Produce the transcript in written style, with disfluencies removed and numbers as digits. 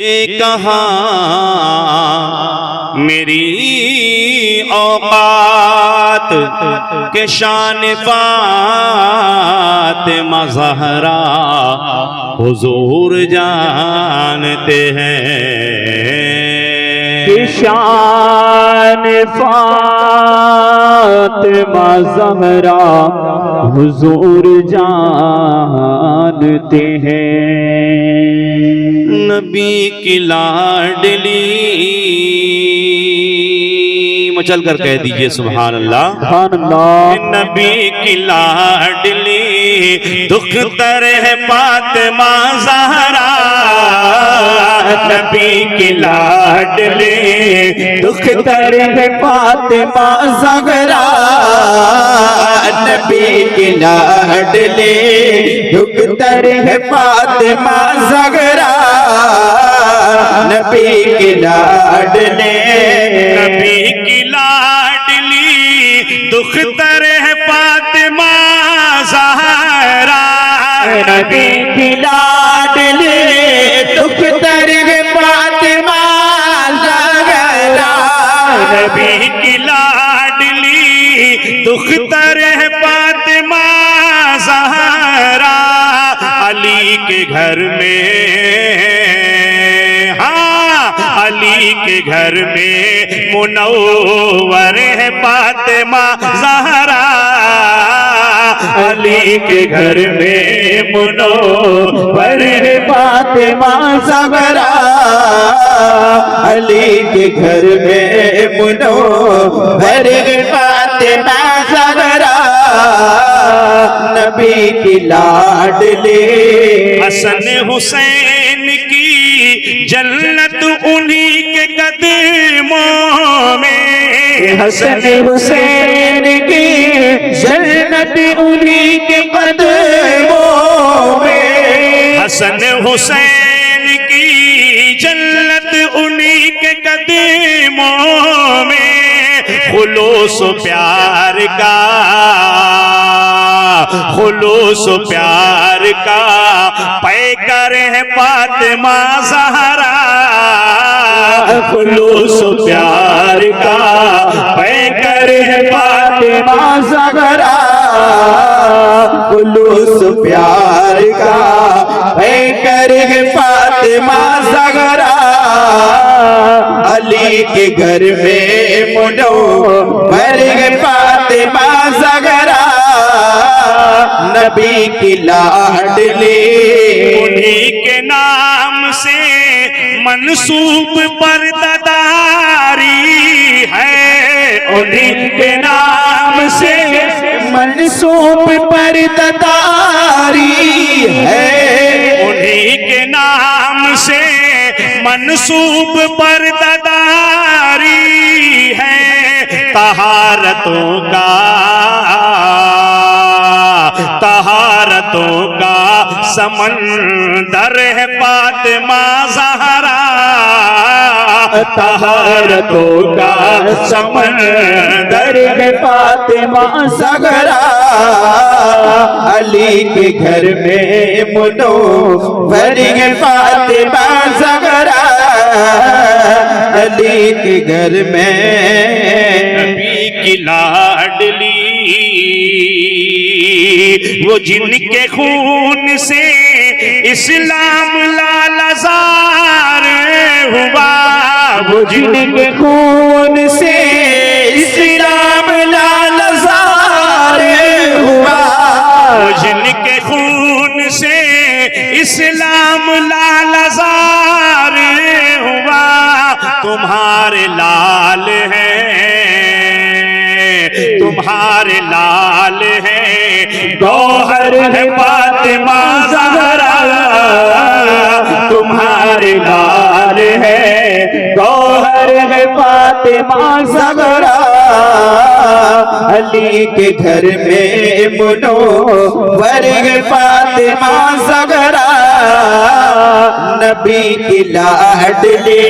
کہاں میری اوقات کہ شان فاطمہ زہرا حضور جانتے ہیں، کہ شان فاطمہ زہرا حضور جانتے ہیں۔ نبی کی لاڈلی، مچل کر کہہ دیجئے سبحان اللہ، سبحان اللہ۔ نبی کی لاڈلی دختر ہے فاطمہ زہرا، نبی کی لاڈلی دختر ہے فاطمہ زہرا، نبی کی لاڈلی دختر ہے فاطمہ زہرا، نبی کی لاڈلی، نبی کی لاڈلی دختر ہے فاطمہ زہرا، نبی کی لاڈلی دختر ہے فاطمہ زہرا، نبی کی لاڈلی دختر ہے فاطمہ زہرا، علی کے گھر میں، علی کے گھر میں منور ہے فاطمہ زہرا، علی کے گھر میں منور ہے فاطمہ زہرا، علی کے گھر میں منور ہے فاطمہ زہرا، نبی کی لاڈلی، حسن حسین کی جنت انہی کے قدموں میں، حسن حسین کی جنت انہی کے قدموں میں، حسن حسین کی جنت انہی کے قدموں میں، خلوص و پیار کا، خلوص و پیار کا پیکر ہے فاطمہ زہرا، خلوص و پیار کا پیکر ہے فاطمہ زہرا، خلوص و پیار کا پیکر ہے فاطمہ زہرا، علی کے گھر میں منور ہے فاطمہ زہرا، نبی کی لاڈلی، انہی کے نام سے منسوب پرداداری ہے، انہی کے نام سے منسوب پرداداری ہے، انہی کے نام سے منسوب پرداداری ہے، طہارتوں کا، طہارتوں کا سمندر ہے فاطمہ زہرا، طہارتوں کا سمندر ہے فاطمہ زہرا، علی کے گھر میں منور ہے فاطمہ زہرا، علی کے گھر میں نبی کی لاڈلی، وہ جن کے خون سے اسلام لالزار ہوا، وہ جن کے خون سے اسلام لالزار ہوا، وہ جن کے خون سے اسلام لالزار ہوا، تمہارے لال ہیں، تمہارے لال ہیں، گوہر ہے فاطمہ زہرا، تمہارے لال ہے، گوہر ہے فاطمہ زہرا، علی کے گھر میں منور ہے فاطمہ زہرا، نبی کی لاڈلی۔